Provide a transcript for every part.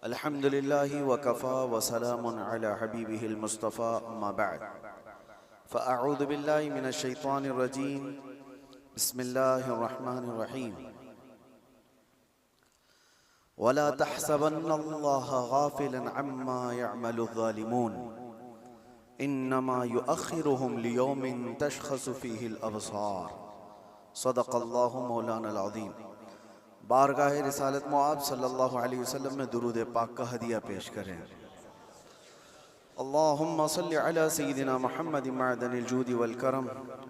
अल्हम्दुलिल्लाहि वकफ़ा वसलामुन अला हबीबिहिल मुस्तफ़ा अम्मा बअद फ़अऊज़ु बिल्लाहि मिनश शैतानिर रजीम बिस्मिल्लाहिर रहमानिर रहीम वला तहसबन्नल्लाह गाफ़िलन अम्मा यअमलुज़ ज़ालिमून इन्नमा युअख़्खिरुहुम लियौमिन तशख़सु फ़ीहिल अबसार सदक़ल्लाहु मौलाना अज़ीम। बारगाह रिसालत मुआब सल्लल्लाहु अलैहि वसल्लम में दुरूद पाक का हदिया पेश करें। अल्लाहुम्मा सल्लि अला सय्यिदिना मुहम्मदिन मअदनिल जूदि वल करम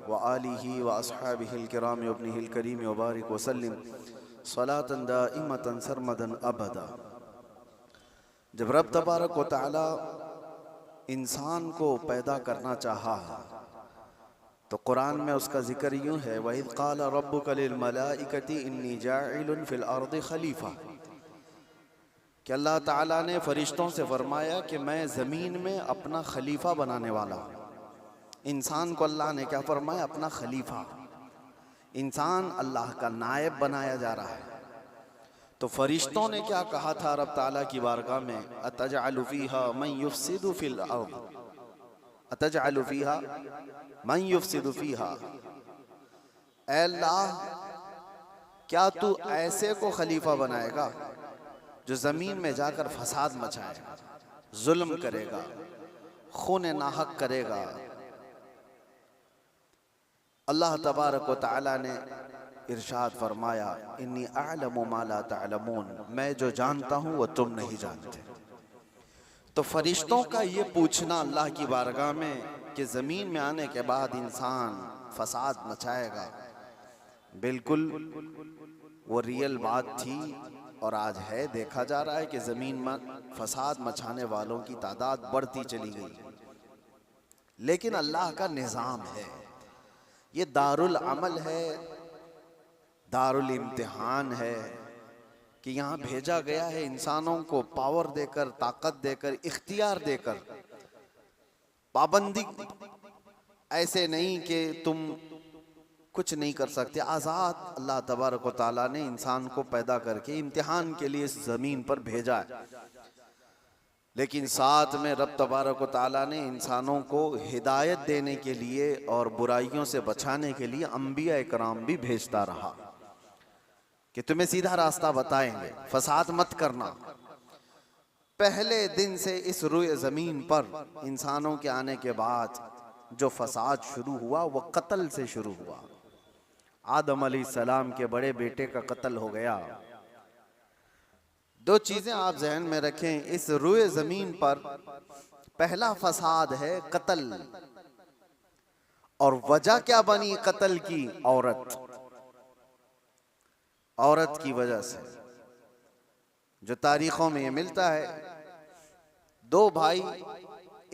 व आलिहि व अस्हाबिहिल किराम व इब्निहिल करीम व बारिक व सल्लिम सलातन दाइमतन सरमदन अबदा। जब रब तबारक व तआला इंसान को पैदा करना चाहा तो कुरान में उसका जिक्र यूँ है, वइज़ क़ाल रब्बुका लिल मलाइकति इन्नी जाइलुन फिल अर्दि खलीफा, कि अल्लाह ताला ने फरिश्तों से फरमाया कि मैं ज़मीन में अपना खलीफा बनाने वाला हूँ। इंसान को अल्लाह ने क्या फरमाया? अपना खलीफा। इंसान अल्लाह का नायब बनाया जा रहा है। तो फरिश्तों ने क्या कहा था रब ताला की बारगाह में? अतजअलु फ़ीहा मन युफ़सिदु फ़िल अर्द, अतजअलु फ़ीहा मन युफ़सिदु फ़ीहा, ऐ अल्लाह क्या तू ऐसे को खलीफा बनाएगा जो ज़मीन में जाकर फसाद मचाएगा, जुल्म करेगा, खून नाहक करेगा। अल्लाह तबारक व तआला ने इरशाद फरमाया, इन्नी अअलमु मा ला तअलमून, मैं जो जानता हूँ वो तुम नहीं जानते। तो फरिश्तों का ये पूछना अल्लाह की बारगाह में कि ज़मीन में आने के बाद इंसान फसाद मचाएगा, बिल्कुल वो रियल बात थी और आज है। देखा जा रहा है कि ज़मीन में फसाद मचाने वालों की तादाद बढ़ती चली गई। लेकिन अल्लाह का निज़ाम है, ये दारुल अमल है, दारुल इम्तिहान है कि यहाँ भेजा गया है इंसानों को पावर देकर, ताकत देकर, इख्तियार देकर। पाबंदी ऐसे नहीं कि तुम कुछ नहीं कर सकते। आज़ाद अल्लाह तबारक व तआला ने इंसान को पैदा करके इम्तिहान के लिए इस ज़मीन पर भेजा है। लेकिन साथ में रब तबारक व तआला ने इंसानों को हिदायत देने के लिए और बुराइयों से बचाने के लिए अंबिया इकराम भी भेजता रहा कि तुम्हें सीधा रास्ता बताएंगे, फसाद मत करना। पहले दिन से इस रुए ज़मीन पर इंसानों के आने के बाद जो फसाद शुरू हुआ वो कत्ल से शुरू हुआ। आदम अलैहिस्सलाम के बड़े बेटे का कत्ल हो गया। दो चीज़ें आप जहन में रखें, इस रुए ज़मीन पर पहला फसाद है कत्ल। और वजह क्या बनी कत्ल की? औरत। औरत की वजह से, जो तारीखों में ये मिलता है, दो भाई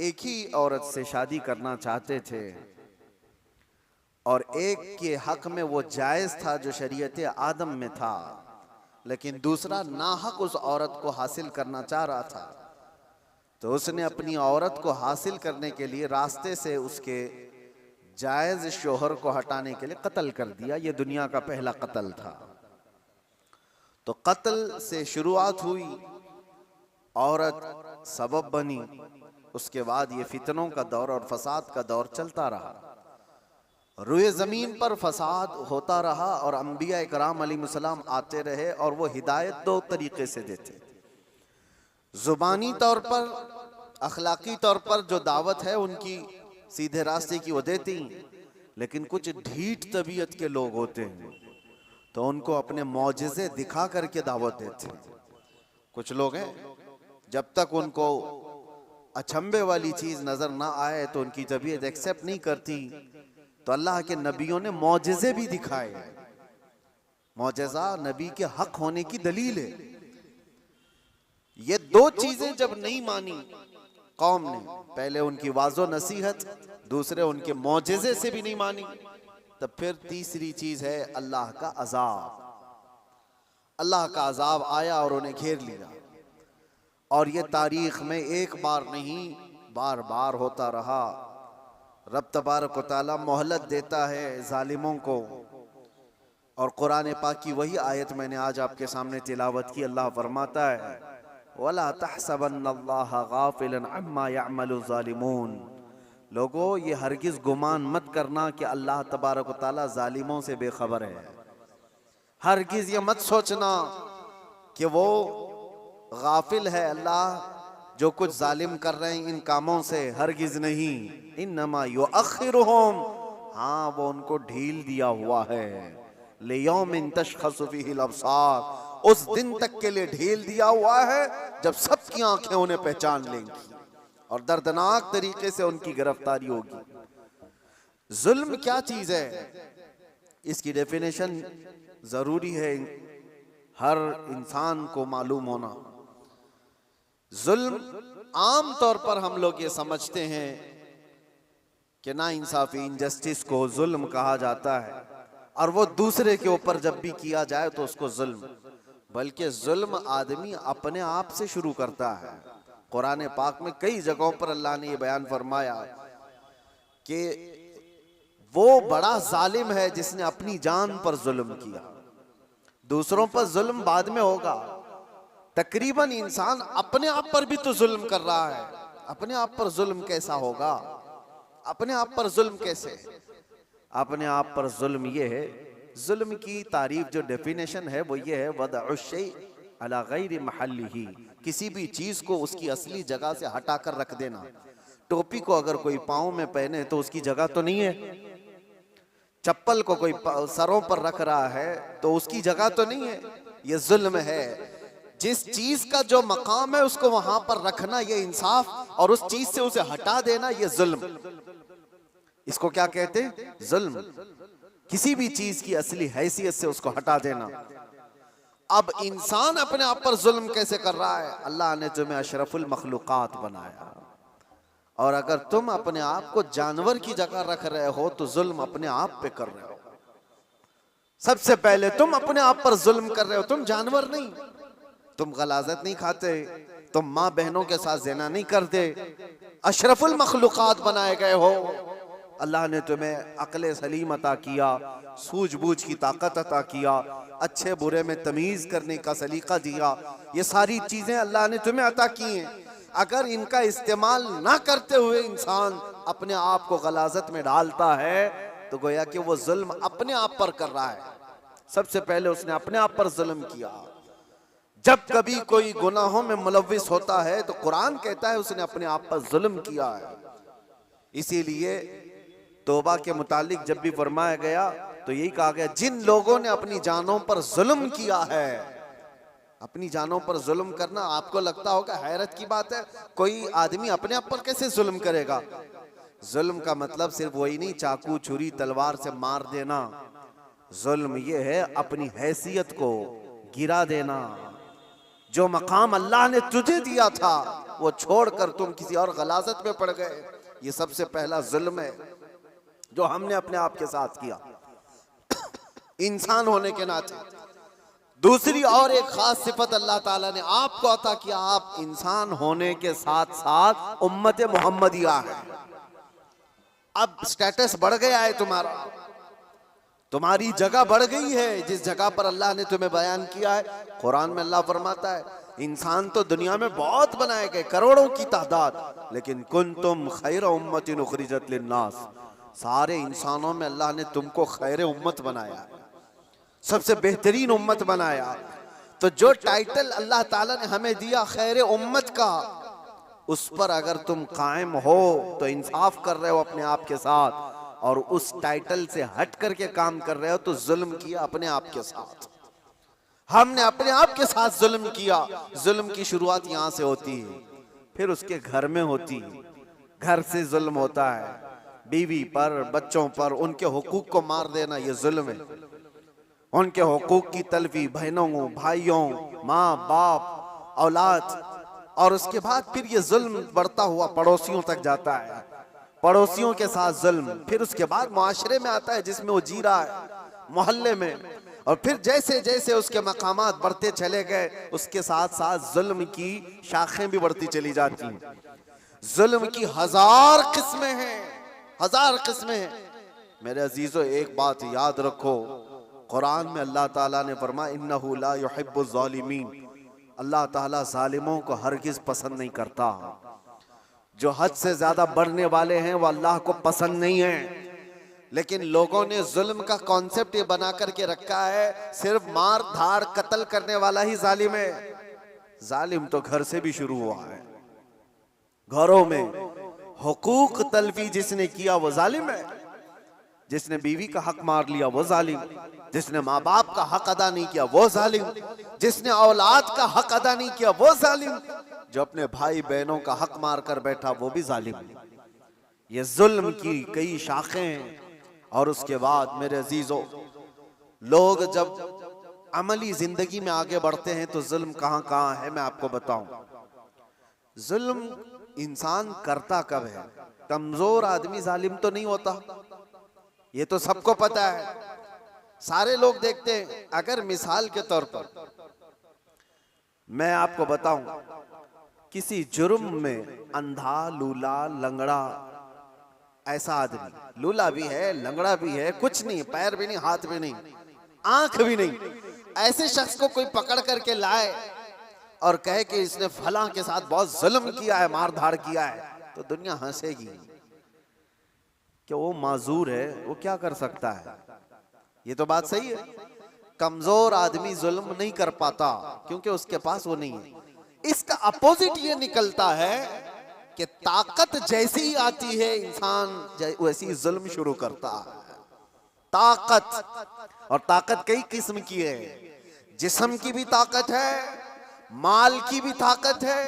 एक ही औरत से शादी करना चाहते थे और एक के हक में वो जायज़ था जो शरीयत आदम में था, लेकिन दूसरा नाहक उस औरत को हासिल करना चाह रहा था। तो उसने अपनी औरत को हासिल करने के लिए रास्ते से उसके जायज़ शोहर को हटाने के लिए कत्ल कर दिया। ये दुनिया का पहला कत्ल था। तो कत्ल से शुरुआत हुई, औरत सबब बनी, उसके बाद ये फितनों का दौर और फसाद का दौर चलता रहा। रुए ज़मीन पर फसाद होता रहा और अंबिया इकराम अलैहिस्सलाम आते रहे और वो हिदायत दो तरीके से देते। ज़ुबानी तौर पर, अखलाकी तौर पर जो दावत है उनकी सीधे रास्ते की वो देती, लेकिन कुछ ढीठ तबीयत के लोग होते हैं तो उनको अपने मौजिज़े दिखा करके दावत देते हैं। कुछ लोग हैं जब तक उनको अचंभे वाली चीज़ नज़र ना आए तो उनकी तबीयत एक्सेप्ट नहीं करती। तो अल्लाह के नबियों ने मौजिज़े भी दिखाए। मौजिज़ा नबी के हक होने की दलील है। ये दो चीज़ें जब नहीं मानी कौम ने, पहले उनकी वाज़ो नसीहत, दूसरे उनके मौजिज़े से भी नहीं मानी, तब फिर तीसरी चीज़ है अल्लाह का अज़ाब। अल्लाह का अज़ाब आया और उन्हें घेर लिया। और ये तारीख़ में एक बार नहीं, बार बार होता रहा। रब तबारक व तआला मोहलत देता है ज़ालिमों को। और कुरान पाक की वही आयत मैंने आज आपके सामने तिलावत की। अल्लाह फरमाता है वला तहसबन्नल्लाह गाफिलन अम्मा यअमलु ज़ालिमून। लोगों, ये हरगिज गुमान मत करना कि अल्लाह तबारक व तआला जालिमों से बेखबर है। हरगिज ये मत सोचना कि वो गाफिल है अल्लाह जो कुछ जालिम कर रहे हैं इन कामों से, हरगिज नहीं। इन्नमा युअख्खिरुहुम, हाँ वो उनको ढील दिया हुआ है। लियौमिन तशखसु फीहिल अब्सार, उस दिन तक के लिए ढील दिया हुआ है जब सबकी आंखें उन्हें पहचान लेंगी और दर्दनाक तरीके से उनकी गिरफ्तारी होगी। जुल्म क्या चीज है, इसकी डेफिनेशन जरूरी है हर इंसान को मालूम होना। जुल्म आम तौर पर हम लोग ये समझते हैं कि नाइंसाफी, इनजस्टिस को जुल्म कहा जाता है और वो दूसरे के ऊपर जब भी किया जाए तो उसको जुल्म, बल्कि जुल्म आदमी अपने आप से शुरू करता है। कुरान पाक में कई जगहों पर अल्लाह ने ये बयान फरमाया कि वो बड़ा जालिम है जिसने अपनी जान पर जुल्म किया। दूसरों पर जुल्म बाद में होगा, तकरीबन इंसान अपने आप पर भी तो जुल्म कर रहा है। अपने आप पर जुल्म कैसा होगा, अपने आप पर जुल्म कैसे? अपने आप पर जुल्म ये है, जुल्म की तारीफ जो डेफिनेशन है वो ये है, वदअ शै अला गैरि महल्लिही, किसी भी चीज को उसकी असली जगह से हटाकर रख देना। टोपी को अगर कोई पाँव में पहने तो उसकी जगह तो नहीं है, चप्पल को कोई सरों पर रख रहा है तो उसकी जगह तो नहीं है। ये जुल्म है। जिस चीज का जो मकाम है उसको वहां पर रखना ये इंसाफ, और उस चीज से उसे हटा देना ये जुल्म। इसको क्या कहते हैं? जुल्म। किसी भी चीज की असली हैसियत से उसको हटा देना। अब इंसान अपने आप पर जुल्म कैसे कर रहा है? अल्लाह ने तुम्हें अशरफुल मखलूकात बनाया, और अगर तुम अपने आप को जानवर की जगह रख रहे हो तो जुल्म अपने आप पे कर रहे हो। सबसे पहले तुम अपने आप पर जुल्म कर रहे हो। तुम जानवर नहीं, तुम गलाजत नहीं खाते, तुम माँ बहनों के साथ ज़िना नहीं करते, अशरफुल मखलूकात बनाए गए हो। अल्लाह ने तुम्हें अक्ल सलीम अता किया, सूझबूझ की ताकत अता किया, अच्छे बुरे में तमीज़ करने का सलीका दिया। ये सारी चीज़ें अल्लाह ने तुम्हें अता की हैं। अगर इनका इस्तेमाल ना करते हुए इंसान अपने आप को गलाजत में डालता है तो गोया कि वो जुल्म अपने आप पर कर रहा है। सबसे पहले उसने अपने आप पर जुल्म किया। जब कभी कोई गुनाहों में मुलव्विस होता है तो कुरान कहता है उसने अपने आप पर जुल्म किया है। इसीलिए तौबा के मुतालिक जब भी फरमाया गया तो यही कहा गया, जिन लोगों ने अपनी जानों पर जुल्म किया है। अपनी जानों पर जुल्म करना आपको लगता होगा हैरत की बात है, कोई आदमी अपने आप पर कैसे जुल्म करेगा? जुल्म का मतलब सिर्फ वही नहीं चाकू छुरी तलवार से मार देना। जुल्म ये है अपनी हैसियत को गिरा देना। जो मकाम अल्लाह ने तुझे दिया था वो छोड़कर तुम किसी और गलाजत में पड़ गए, ये सबसे पहला जुल्म है जो हमने अपने आप के साथ किया इंसान होने के नाते। दूसरी और एक खास सिफत अल्लाह ताला ने आपको अता किया, आप इंसान होने के साथ साथ उम्मत मोहम्मदिया है। अब स्टेटस बढ़ गया है तुम्हारा, तुम्हारी जगह बढ़ गई है जिस जगह पर अल्लाह ने तुम्हें बयान किया है। कुरान में अल्लाह फरमाता है इंसान तो दुनिया में बहुत बनाए गए, करोड़ों की तादाद, लेकिन कुंतुम खैर उम्मतिन उखरिजत लिन्नास, सारे इंसानों में अल्लाह ने तुमको खैर उम्मत बनाया, सबसे बेहतरीन उम्मत बनाया। तो जो टाइटल अल्लाह ताला ने हमें दिया खैर उम्मत का, उस पर अगर तुम कायम हो तो इंसाफ कर रहे हो अपने आप के साथ, और उस टाइटल से हट करके काम कर रहे हो तो जुल्म किया अपने आप के साथ। हमने अपने आप के साथ जुल्म किया। जुल्म की शुरुआत यहाँ से होती है, फिर उसके घर में होती है। घर से जुल्म होता है, बीवी पर, बच्चों पर, उनके हुकूक को मार देना ये जुल्म है। उनके हुकूक की तलफी बहनों, भाइयों, माँ बाप, औलाद, और उसके बाद फिर ये जुल्म बढ़ता हुआ पड़ोसियों तक जाता है, पड़ोसियों के साथ जुल्म, फिर उसके बाद मुआशरे में आता है जिसमें वो जी रहा है, मोहल्ले में, और फिर जैसे जैसे उसके मकामात बढ़ते चले गए उसके साथ साथ जुल्म की शाखें भी बढ़ती चली जाती हैं। जुल्म की हजार किस्में हैं, हजार किस्में हैं। मेरे अजीजों, एक बात याद रखो, कुरान में अल्लाह ताला ने फरमाया इन्नहु ला युहिब्बुज़ ज़ालिमीन, अल्लाह ताला जालिमों को हरगिज पसंद नहीं करता। जो हद से ज्यादा बढ़ने वाले हैं वो अल्लाह को पसंद नहीं है। लेकिन लोगों ने जुल्म का कॉन्सेप्ट ये बना करके रखा है, सिर्फ मार धाड़ कत्ल करने वाला ही जालिम है। जालिम तो घर से भी शुरू हुआ है। घरों में हुकूक तलफी जिसने किया वो जालिम है। जिसने बीवी का हक मार लिया वो जालिम, जिसने माँ बाप का हक अदा नहीं किया वो जालिम, जिसने औलाद का हक अदा नहीं किया वो जालिम, जो अपने भाई बहनों का हक मार कर बैठा वो भी जालिम। ये जुल्म की कई शाखें हैं। और उसके बाद मेरे अजीजों, लोग जब अमली जिंदगी में आगे बढ़ते हैं तो जुल्म कहां कहां है मैं आपको बताऊं। जुल्म इंसान करता कब है? कमजोर आदमी जालिम तो नहीं होता, ये तो सबको पता है, सारे लोग देखते हैं। अगर मिसाल के तौर पर मैं आपको बताऊं, किसी जुर्म में अंधा, लूला, लंगड़ा, ऐसा आदमी, लूला भी है, लंगड़ा भी है, कुछ नहीं, पैर भी नहीं, हाथ भी नहीं, आंख भी नहीं, ऐसे शख्स को कोई पकड़ करके लाए और कहे कि इसने फलां के साथ बहुत जुल्म किया है, मार धाड़ किया है, तो दुनिया हंसेगी कि वो माजूर है, वो क्या कर सकता है। ये तो बात सही है। कमजोर आदमी जुल्म नहीं कर पाता क्योंकि उसके पास वो नहीं है। इसका अपोजिट ये निकलता है कि ताकत जैसी ही आती है इंसान वैसी जुल्म शुरू करता है। ताकत, और ताकत कई किस्म की है। जिस्म की भी ताकत है, माल की भी ताकत है,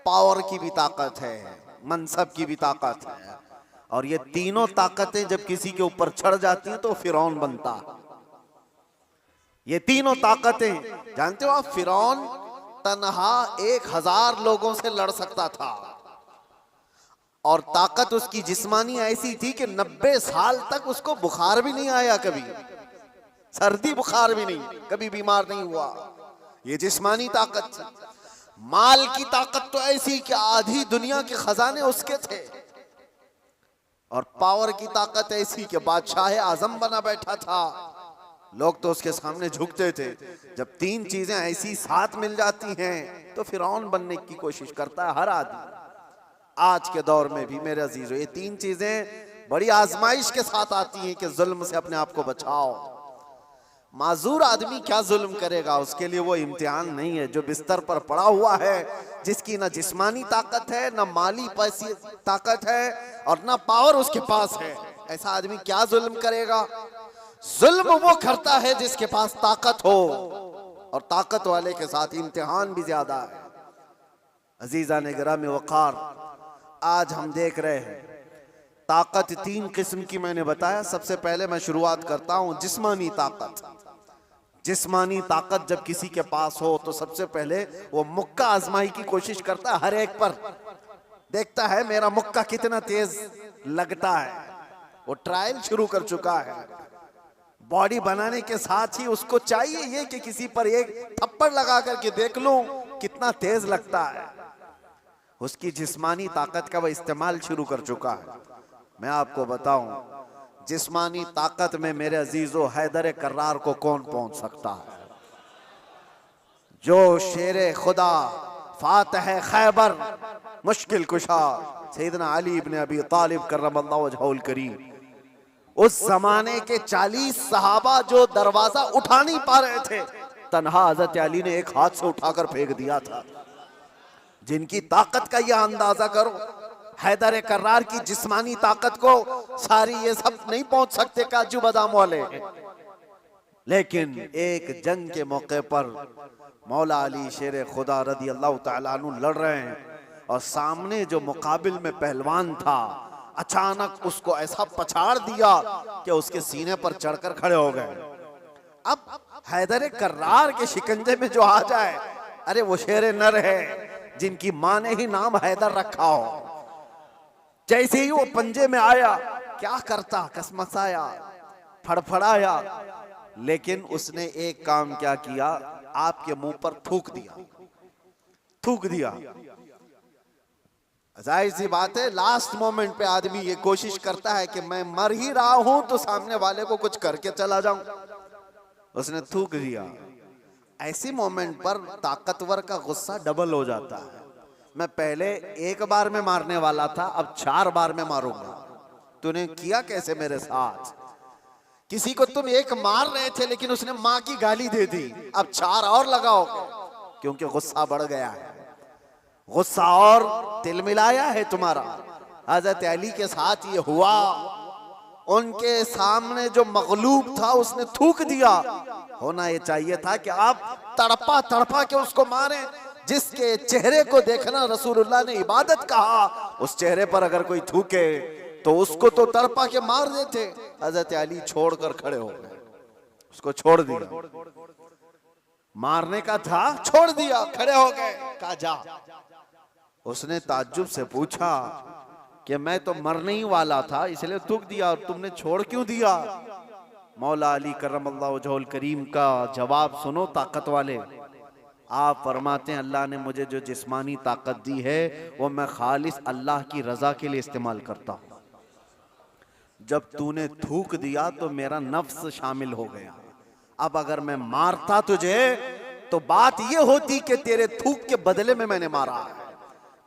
पावर की भी ताकत है, मनसब की भी ताकत है। और ये तीनों ताकतें जब किसी के ऊपर चढ़ जाती हैं तो फिरौन बनता है। ये तीनों ताकतें, जानते हो आप, फिरौन तन्हा 1000 लोगों से लड़ सकता था। और ताकत उसकी जिस्मानी ऐसी थी कि 90 साल तक उसको बुखार भी नहीं आया, कभी सर्दी बुखार भी नहीं, कभी बीमार नहीं हुआ। ये जिस्मानी ताकत थी। माल की ताकत तो ऐसी कि आधी दुनिया के खजाने उसके थे। और पावर की ताकत ऐसी कि बादशाह आजम बना बैठा था, लोग तो उसके सामने झुकते थे। जब तीन चीजें ऐसी साथ मिल जाती हैं तो फिरौन बनने की कोशिश करता है हर आदमी। आज के दौर में भी मेरे अजीजों, ये तीन चीजें बड़ी आजमाइश के साथ आती हैं कि जुल्म से अपने आप को बचाओ। माजूर आदमी क्या जुल्म करेगा, उसके लिए वो इम्तिहान नहीं है। जो बिस्तर पर पड़ा हुआ है, जिसकी ना जिस्मानी ताकत है, ना माली पैसी ताकत है, और ना पावर उसके पास है, ऐसा आदमी क्या जुल्म करेगा? जुल्म वो करता है जिसके पास ताकत हो, और ताकत वाले के साथ इम्तिहान भी ज्यादा है। अजीजा ने गिरामी वक़ार, आज हम देख रहे हैं ताकत 3 किस्म की मैंने बताया। सबसे पहले मैं शुरुआत करता हूं जिस्मानी ताकत। जिस्मानी ताकत जब किसी के पास हो तो सबसे पहले वो मुक्का आजमाई की कोशिश करता है, हर एक पर देखता है मेरा मुक्का कितना तेज लगता है। वो ट्रायल शुरू कर चुका है। बॉडी बनाने के साथ ही उसको चाहिए ये कि किसी पर एक थप्पड़ लगा करके देख लूं कितना तेज लगता है। उसकी जिस्मानी ताकत का वह इस्तेमाल शुरू कर चुका है। मैं आपको बताऊं, जिस्मानी ताकत में मेरे अजीजों हैदर कर्रार को कौन पहुंच सकता है? जो शेरे खुदा, फातह खैबर, मुश्किल कुशा सैयदना अली इब्न अबी तालिब करमल्लाहु वजहुल करीम, उस जमाने के 40 सहाबा जो दरवाजा उठा नहीं पा रहे थे, तन्हा हजरत अली ने एक हाथ से उठाकर फेंक दिया था। जिनकी ताकत का यह अंदाजा करो, हैदर कर्रार की जिस्मानी ताकत को सारी ये सब नहीं पहुंच सकते काजू बादाम वाले। लेकिन एक जंग के मौके पर मौला अली शेर खुदा रदी अल्लाह तआला अन्हु लड़ रहे हैं, और सामने जो मुकाबिल में पहलवान था अचानक उसको ऐसा पछाड़ दिया कि उसके सीने पर चढ़कर खड़े हो गए। अब हैदर कर्रार के शिकंजे में जो आ जाए, अरे वो शेर नर है जिनकी मां ने ही नाम हैदर रखा हो। जैसे ही वो पंजे में आया, क्या करता, कसमसाया, फड़फड़ाया, लेकिन उसने एक काम क्या किया, आपके मुंह पर थूक दिया। थूक दिया। जाहिर सी बात है लास्ट मोमेंट पे आदमी ये कोशिश करता है कि मैं मर ही रहा हूं तो सामने वाले को कुछ करके चला जाऊं। उसने थूक दिया। ऐसी मोमेंट पर ताकतवर का गुस्सा डबल हो जाता है। मैं पहले एक बार में मारने वाला था, अब 4 बार में मारूंगा। तूने किया कैसे मेरे साथ? किसी को तुम एक मार रहे थे लेकिन उसने माँ की गाली दे दी, अब 4 और लगाओगे, क्योंकि गुस्सा बढ़ गया है, गुस्सा और तिलमिलाया है तुम्हारा। हजरत अली के साथ ये हुआ, उनके सामने जो मगलूब था उसने थूक दिया। होना ये चाहिए था कि आप तड़पा तड़पा के उसको मारें। जिसके चेहरे को देखना रसूलुल्लाह ने इबादत कहा, उस चेहरे पर अगर कोई थूके तो उसको तो तड़पा के मार देते। हजरत अली छोड़कर खड़े हो गए, उसको छोड़ दिया। मारने का था, छोड़ दिया, खड़े हो गए, कहा जा। उसने ताज्जुब से पूछा कि मैं तो मरने ही वाला था इसलिए थूक दिया, और तुमने छोड़ क्यों दिया? मौला अली करमल्लाहु वजहुल करीम का जवाब सुनो ताकत वाले। आप फरमाते हैं अल्लाह ने मुझे जो जिस्मानी ताकत दी है वो मैं खालिस अल्लाह की रजा के लिए इस्तेमाल करता हूं। जब तूने थूक दिया तो मेरा नफ्स शामिल हो गया। अब अगर मैं मारता तुझे तो बात ये होती कि तेरे थूक के बदले में मैंने मारा है।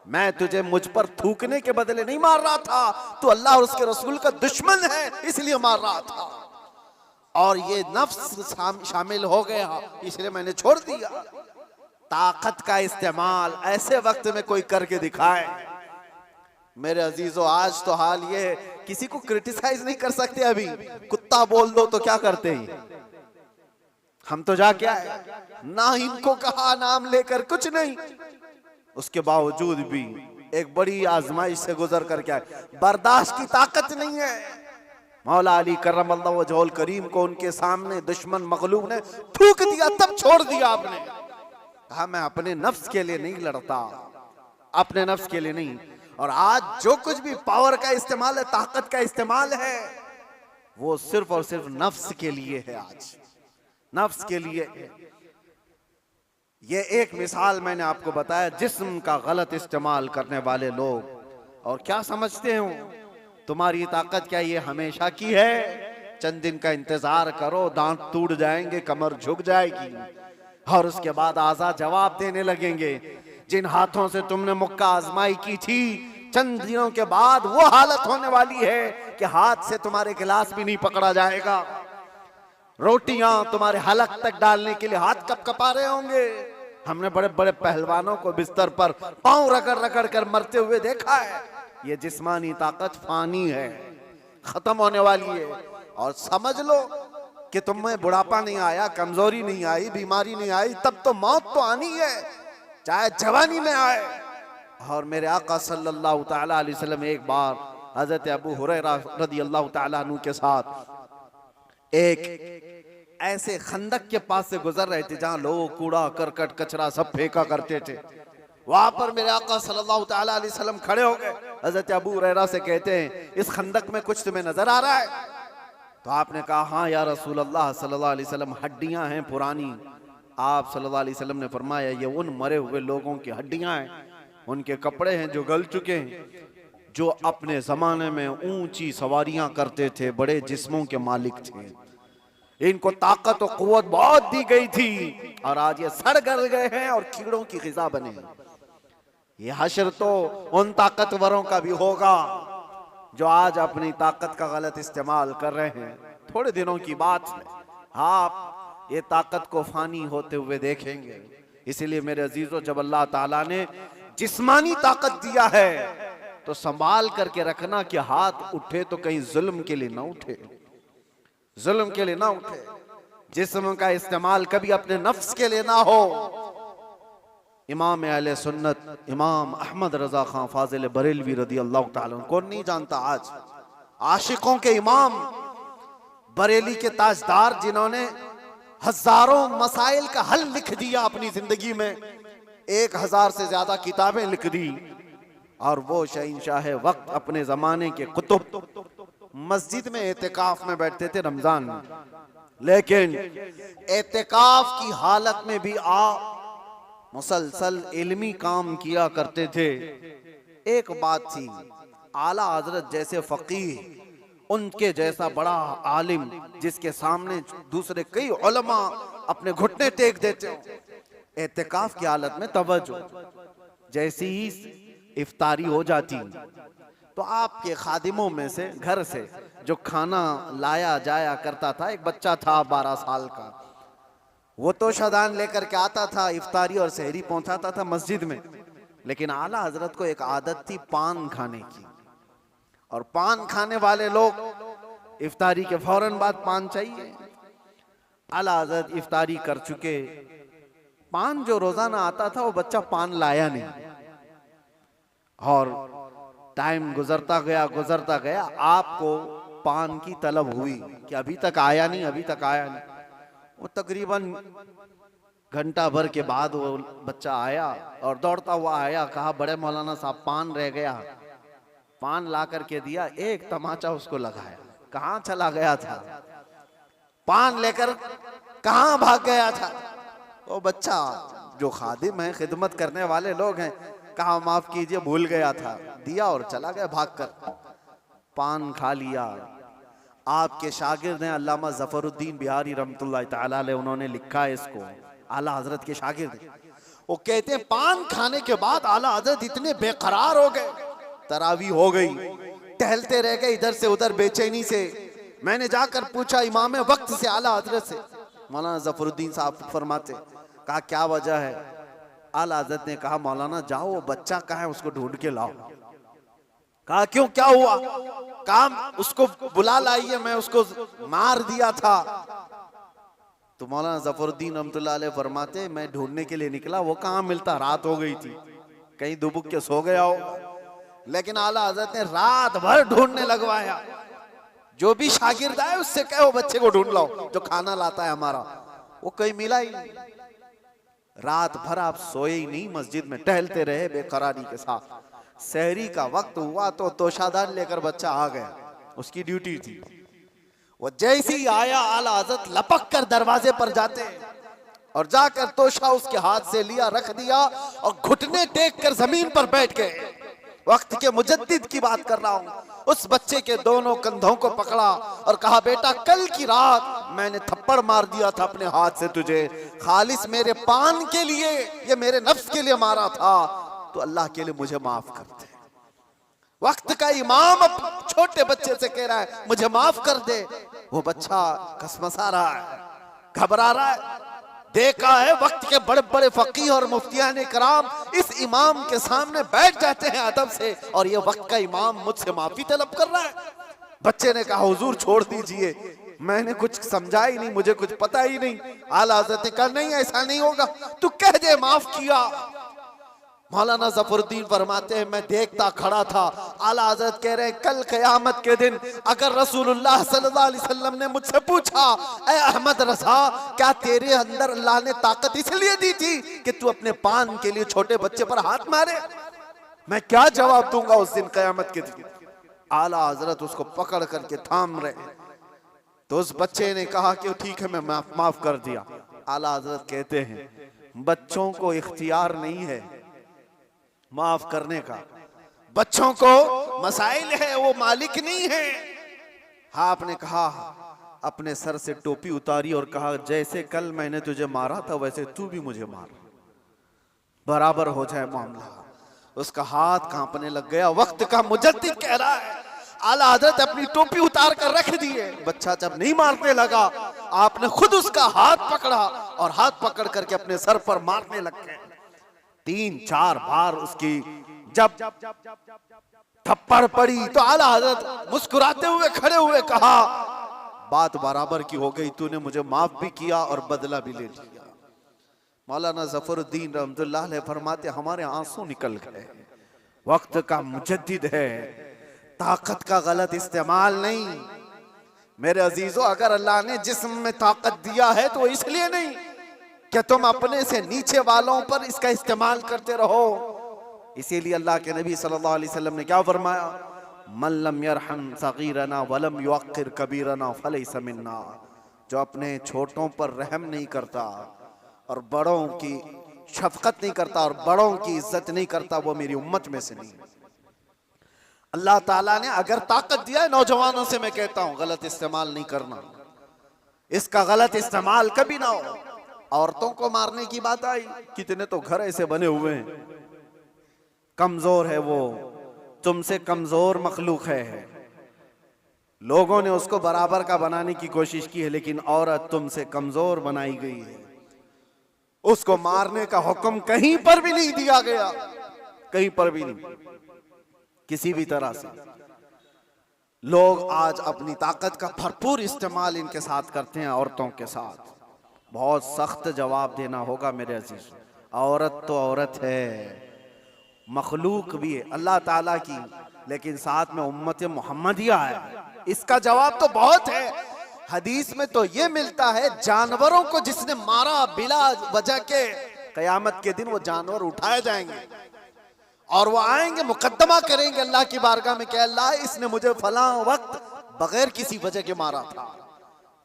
मैं तुझे मुझ पर थूकने के बदले नहीं मार रहा था, तू अल्लाह और उसके रसूल का दुश्मन है इसलिए मार रहा था, और ये नफ्स शामिल हो गया इसलिए मैंने छोड़ दिया। ताकत का इस्तेमाल ऐसे वक्त में कोई करके दिखाए। मेरे अजीजों, आज तो हाल ये किसी को क्रिटिसाइज नहीं कर सकते। अभी कुत्ता बोल दो तो क्या करते हैं हम, तो जाके आए ना, इनको कहा नाम लेकर कुछ नहीं, उसके बावजूद भी एक बड़ी आजमाइश से गुजर करके आए। बर्दाश्त की ताकत नहीं है। मौला अली करमल्लाहु वजहुल करीम को उनके सामने दुश्मन मगलूब ने थूक दिया, तब छोड़ दिया आपने। कहा मैं अपने नफ्स के लिए नहीं लड़ता, अपने नफ्स के लिए नहीं। और आज जो कुछ भी पावर का इस्तेमाल है, ताकत का इस्तेमाल है, वो सिर्फ और सिर्फ नफ्स के लिए है। आज नफ्स के लिए है। ये एक मिसाल मैंने आपको बताया, जिस्म का गलत इस्तेमाल करने वाले लोग। और क्या समझते हो तुम्हारी ताकत क्या ये हमेशा की है? चंद दिन का इंतजार करो, दांत टूट जाएंगे, कमर झुक जाएगी, और उसके बाद आज़ाद जवाब देने लगेंगे। जिन हाथों से तुमने मुक्का आजमाई की थी, चंद दिनों के बाद वो हालत होने वाली है कि हाथ से तुम्हारे गिलास भी नहीं पकड़ा जाएगा। रोटियां तुम्हारे हलक तक डालने के लिए हाथ कपकपा रहे होंगे। हमने बड़े बड़े पहलवानों को बिस्तर पर पांव रगड़ रगड़ कर मरते हुए देखा है। ये जिस्मानी ताकत फानी है, खत्म होने वाली है। और समझ लो कि तुम्हें बुढ़ापा नहीं आया, कमजोरी नहीं आई, बीमारी नहीं आई, तब तो मौत तो आनी है, चाहे जवानी में आए। और मेरे आका सल्लल्लाहु तआला अलैहि वसल्लम एक बार हजरत अबू हुरैरा रदियल्लाहु तआला अन्हु के साथ एक ऐसे खंदक के पास से गुजर रहे थे जहां लोग कूड़ा करकट कचरा सब फेंका करते थे। वहां पर मेरे आका सल्लल्लाहु तआला अलैहि वसल्लम खड़े हो गए। हजरत अबू हुरैरा से कहते हैं इस खंदक में कुछ तुम्हें नजर आ रहा है? तो आपने कहा हाँ या रसूल अल्लाह सल्लल्लाहु अलैहि वसल्लम, हड्डियां हैं पुरानी। आप सल्लल्लाहु अलैहि वसल्लम ने फरमाया ये उन मरे हुए लोगों की हड्डियां हैं, उनके कपड़े हैं जो गल चुके हैं, जो अपने जमाने में ऊंची सवारियां करते थे, बड़े जिस्मों के मालिक थे। इनको ताकत और कुव्वत बहुत दी गई थी और आज ये सड़ गल गए हैं और कीड़ों की ग़िज़ा बने। ये हश्र तो उन ताकतवरों का भी होगा जो आज अपनी ताकत का गलत इस्तेमाल कर रहे हैं। थोड़े दिनों की बात है, आप ये ताकत को फानी होते हुए देखेंगे। इसीलिए मेरे अजीजों, जब अल्लाह ताला ने जिस्मानी ताकत दिया है तो संभाल करके रखना कि हाथ उठे तो कहीं जुल्म के लिए ना उठे, जुल्म के लिए ना उठे। जिस्म का इस्तेमाल कभी अपने नफ्स के लिए ना हो। इमाम अहले सुन्नत इमाम अहमद रजा खान फाजिल बरेलवी रदी अल्लाह ताला, कौन नहीं जानता आज, आशिकों के इमाम, बरेली के ताजदार, जिन्होंने हजारों मसाइल का हल लिख दिया अपनी जिंदगी में, 1000 से ज्यादा किताबें लिख दी। और वो शहंशाह वक्त अपने जमाने के कुतुब मस्जिद में एतिकाफ में बैठते थे रमजान में, लेकिन एतिकाफ की हालत में भी मुसलसल इल्मी काम किया करते थे। एक बात थी, आला हजरत जैसे फकीह, उनके जैसा बड़ा आलिम जिसके सामने दूसरे कई उलमा अपने घुटने टेक देते हो। एतिकाफ की हालत में तवज्जो, जैसी ही इफ्तारी हो जाती तो आपके खादिमों में से घर से जो खाना लाया जाया करता था, एक बच्चा था 12 साल का, वो तो शदान लेकर के आता था, इफ्तारी और सहरी पहुंचाता था मस्जिद में। लेकिन आला हजरत को एक आदत थी पान खाने की, और पान खाने वाले लोग इफ्तारी के फौरन बाद पान चाहिए। आला हजरत इफ्तारी कर चुके, पान जो रोजाना आता था वो बच्चा पान लाया नहीं, और टाइम गुजरता गया, आपको पान की तलब हुई कि अभी तक आया नहीं, अभी तक आया नहीं। वो तकरीबन घंटा भर के बाद वो बच्चा आया और दौड़ता हुआ आया, कहा बड़े मौलाना साहब पान रह गया। पान ला करके दिया, एक तमाचा उसको लगाया, कहां चला गया था, पान लेकर कहां भाग गया था। वो बच्चा, जो खादिम है, खिदमत करने वाले लोग हैं, कहा माफ कीजिए भूल गया था, दिया और चला गया भागकर, पान खा लिया। आपके शागिर्द हैं अल्लामा जफरुद्दीन बिहारी रहमतुल्लाह तआला अलैह, उन्होंने लिखा है इसको, आला हजरत के शागिर्द। वो कहते हैं पान खाने के बाद आला हजरत इतने बेकरार हो गए, तरावी हो गई, टहलते रह गए इधर से उधर बेचैनी से। मैंने जाकर पूछा इमाम वक्त से आला हजरत से, मौलाना जफरुद्दीन साहब फरमाते, कहा क्या वजह है। आला हजरत ने कहा मौलाना जाओ, वो बच्चा कहाँ है उसको ढूंढ के लाओ। कहा क्यों, क्या हुआ। कहा उसको बुला लाइए, मैं उसको मार दिया था। तो मौलाना जफरुद्दीन रहमतुल्लाह अलैह फरमाते, मैं ढूंढने के लिए निकला, वो कहाँ मिलता, रात हो गई थी, कहीं दुबुक के सो गया हो। लेकिन आला हजरत ने रात भर ढूंढने लगवाया, जो भी शागिर्द आए उससे कहो बच्चे को ढूंढ लाओ जो खाना लाता है हमारा। वो कहीं मिला ही नहीं। रात भर आप सोए ही नहीं, मस्जिद में टहलते रहे बेकरारी के साथ। सहरी का वक्त हुआ तो तोशादान लेकर बच्चा आ गया, उसकी ड्यूटी थी। वो जैसे ही आया आला हजरत लपक कर दरवाजे पर जाते और जाकर तोशा उसके हाथ से लिया, रख दिया और घुटने टेक कर जमीन पर बैठ गए। वक्त के मुजद्दिद की बात कर रहा हूं। उस बच्चे के दोनों कंधों को पकड़ा और कहा बेटा कल की रात मैंने थप्पड़ मार दिया था अपने हाथ से तुझे, खालिस मेरे पान के लिए, ये मेरे नफ्स के लिए मारा था, तो अल्लाह के लिए मुझे माफ कर दे। वक्त का इमाम अब छोटे बच्चे से कह रहा है मुझे माफ कर दे। वो बच्चा कसमसा रहा है, घबरा रहा है। देखा है वक्त के बड़े बड़े फकीह और मुफ्तियान कराम इस इमाम के सामने बैठ जाते हैं अदब से, और ये वक्त का इमाम मुझसे माफी तलब कर रहा है। बच्चे ने कहा हुजूर छोड़ दीजिए, मैंने कुछ समझा ही नहीं, मुझे कुछ पता ही नहीं। आला हज़रत ने कहा नहीं ऐसा नहीं होगा, तू कह दे माफ किया। मौलाना जफरुद्दीन फरमाते हैं मैं देखता खड़ा था। आला हज़रत कह रहे हैं कल क़यामत के दिन अगर रसूलुल्लाह सल्लल्लाहु अलैहि वसल्लम ने मुझसे पूछा ऐ अहमद रज़ा क्या तेरे अंदर अल्लाह ने ताकत इसलिए दी थी कि तू अपने पान के लिए छोटे बच्चे पर हाथ मारे, मैं क्या जवाब दूंगा उस दिन क़यामत के दिन। आला हज़रत उसको पकड़ करके थाम रहे, तो उस बच्चे ने कहा कि ठीक है मैं माफ कर दिया। आला हज़रत कहते हैं बच्चों को इख्तियार नहीं है माफ करने का, बच्चों को मसाइल है, वो मालिक नहीं है। हाँ आपने कहा, अपने सर से टोपी उतारी और कहा जैसे कल मैंने तुझे मारा था वैसे तू भी मुझे मार, बराबर हो जाए मामला। उसका हाथ कांपने लग गया। वक्त का मुजद्दिद कह रहा है आला हज़रत अपनी टोपी उतार कर रख दिए। बच्चा जब नहीं मारने लगा आपने खुद उसका हाथ पकड़ा और हाथ पकड़ करके अपने सर पर मारने लग गए। 3-4 बार उसकी जब थप्पड़ पड़ी तो आला हज़रत मुस्कुराते हुए खड़े हुए कहा बात बराबर की हो गई, तूने मुझे माफ भी किया और बदला भी ले लिया। मौलाना जफरुद्दीन रहमतुल्लाह अलैह फरमाते हमारे आंसू निकल गए। वक्त का मुजद्दिद है, ताकत का गलत इस्तेमाल नहीं। मेरे अजीजों अगर अल्लाह ने जिस्म में ताकत दिया है तो इसलिए नहीं कि तुम अपने से नीचे वालों पर इसका इस्तेमाल करते रहो। इसीलिए अल्लाह के नबी सल्लल्लाहु अलैहि वसल्लम ने क्या फरमाया, मन लम यरहम सगीरना वलम युअक्किर कबीरना फलैसा मिन्ना, जो अपने छोटों पर रहम नहीं करता और बड़ों की शफकत नहीं करता और बड़ों की इज्जत नहीं करता वो मेरी उम्मत में से नहीं। अल्लाह ताला ने अगर ताकत दिया है, नौजवानों से मैं कहता हूं गलत इस्तेमाल नहीं करना, इसका गलत इस्तेमाल कभी ना हो। औरतों को मारने की बात आई, कितने तो घर ऐसे बने हुए हैं, कमजोर है वो, तुमसे कमजोर मखलूक है, लोगों ने उसको बराबर का बनाने की कोशिश की है, लेकिन औरत तुमसे कमजोर बनाई गई है। उसको मारने का हुक्म कहीं पर भी नहीं दिया गया, कहीं पर भी नहीं, किसी भी तरह से। लोग आज अपनी ताकत का भरपूर इस्तेमाल इनके साथ करते हैं, औरतों के साथ। बहुत सख्त जवाब देना होगा मेरे अजीज। औरत तो औरत है, मखलूक भी है अल्लाह ताला की, लेकिन साथ में उम्मत मोहम्मदिया है। इसका जवाब तो बहुत है। हदीस में तो ये मिलता है, जानवरों को जिसने मारा बिला वजह के, कयामत के दिन वो जानवर उठाए जाएंगे और वो आएंगे, मुकद्दमा करेंगे अल्लाह की बारगाह में कि अल्लाह इसने मुझे फलां वक्त बगैर किसी वजह के मारा था।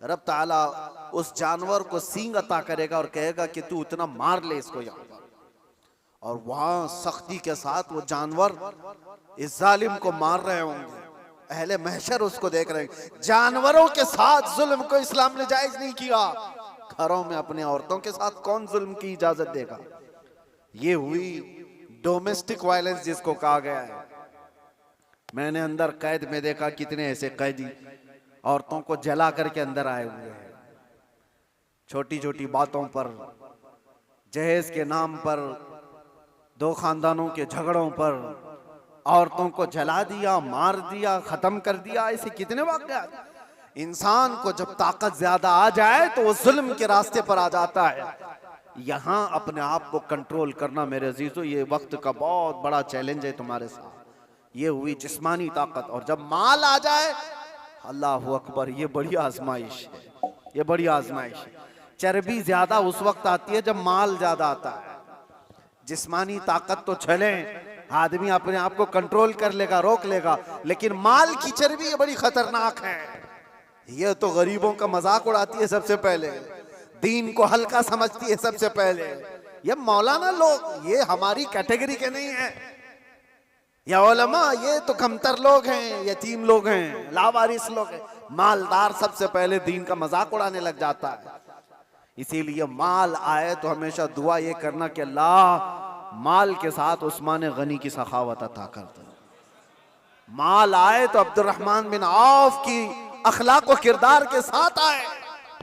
रब ताला उस जानवर को सींग अता करेगा और कहेगा कि तू इतना मार ले इसको यहाँ पर, और वहां सख्ती के साथ वो जानवर इस जालिम को मार रहे होंगे। अहले महशर उसको देख रहे हैं। जानवरों के साथ जुल्म को इस्लाम ने जायज नहीं किया। घरों में अपने औरतों के साथ कौन जुल्म की इजाजत देगा? ये हुई डोमेस्टिक वायलेंस जिसको कहा गया है। मैंने अंदर कैद में देखा कितने ऐसे कैदी औरतों को जला करके अंदर आए हुए हैं, छोटी छोटी बातों पर, जहेज के नाम पर, दो खानदानों के झगड़ों पर औरतों को जला दिया, मार दिया, खत्म कर दिया। ऐसे कितने वाक़यात। इंसान को जब ताकत ज्यादा आ जाए तो वो जुल्म के रास्ते पर आ जाता है। यहां अपने आप को कंट्रोल करना मेरे अजीजों, ये वक्त का बहुत बड़ा चैलेंज है तुम्हारे साथ। ये हुई जिस्मानी ताकत, और जब माल आ जाए, अल्लाह अकबर, ये बड़ी आजमाइश है, ये बड़ी आजमाइश है। चर्बी ज्यादा उस वक्त आती है जब माल ज्यादा आता है। जिस्मानी ताकत तो चले, आदमी अपने आप को कंट्रोल कर लेगा, रोक लेगा, लेकिन माल की चर्बी ये बड़ी खतरनाक है। ये तो गरीबों का मजाक उड़ाती है सबसे पहले, दीन को हल्का समझती है सबसे पहले। ये मौलाना लोग, ये हमारी कैटेगरी के नहीं है। या उलमा, ये तो कमतर लोग हैं, यतीम लोग हैं, लावारिस लोग हैं। मालदार सबसे पहले दीन का मजाक उड़ाने लग जाता है। इसीलिए माल आए तो हमेशा दुआ ये करना कि अल्लाह माल के साथ उस्मान गनी की सखावत अता कर दे। माल आए तो अब्दुर्रहमान बिन औफ की अखलाक व किरदार के साथ आए,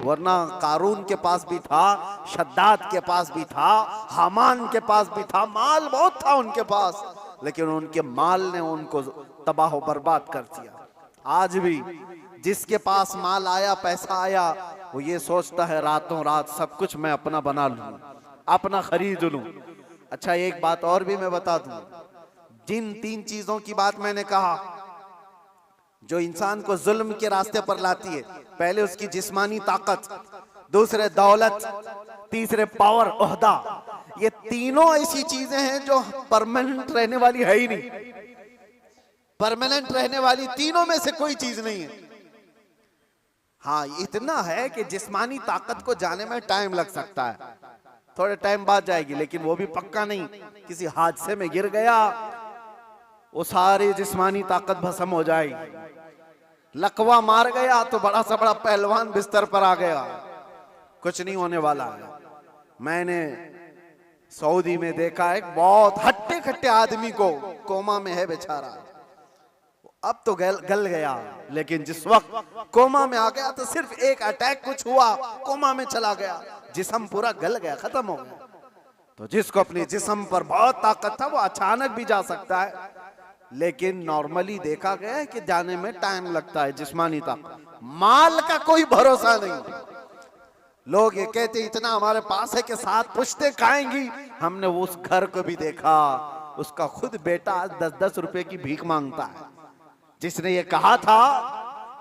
वरना कारून के पास भी था, शद्दाद के पास भी था, हामान के पास भी था, माल बहुत था उनके पास, लेकिन उनके माल ने उनको तबाह बर्बाद कर दिया। आज भी जिसके पास माल आया, पैसा आया, वो ये सोचता है रातों रात सब कुछ मैं अपना बना लूं, अपना खरीद लूं। अच्छा, एक बात और भी मैं बता दूं, जिन 3 चीजों की बात मैंने कहा जो इंसान को जुल्म के रास्ते पर लाती है, पहले उसकी जिस्मानी ताकत, दूसरे दौलत, तीसरे पावर, ओहदा, ये तीनों ऐसी चीजें हैं जो परमानेंट रहने वाली है ही नहीं। परमानेंट रहने वाली तीनों में से कोई चीज नहीं है। हाँ, इतना है कि जिस्मानी ताकत को जाने में टाइम लग सकता है, थोड़े टाइम बाद जाएगी, लेकिन वो भी पक्का नहीं। किसी हादसे में गिर गया, वो सारी जिस्मानी ताकत भस्म हो जाएगी। लकवा मार गया तो बड़ा सा बड़ा पहलवान बिस्तर पर आ गया, कुछ नहीं होने वाला है। मैंने सऊदी में देखा है, बहुत हट्टे खट्टे आदमी को, कोमा में है बेचारा, अब तो गल गया, लेकिन जिस वक्त कोमा में आ गया तो सिर्फ एक अटैक कुछ हुआ, कोमा में चला गया, जिस्म पूरा गल गया, खत्म हो गया। तो जिसको अपने जिस्म पर बहुत ताकत था वो अचानक भी जा सकता है, लेकिन नॉर्मली देखा गया है कि जाने में टाइम लगता है। जिस्मानी ताकत, माल का कोई भरोसा नहीं। लोग ये कहते इतना हमारे पास है कि 7 पुश्तें खाएंगी। हमने उस घर को भी देखा, उसका खुद बेटा 10-10 रुपए की भीख मांगता है। जिसने ये कहा था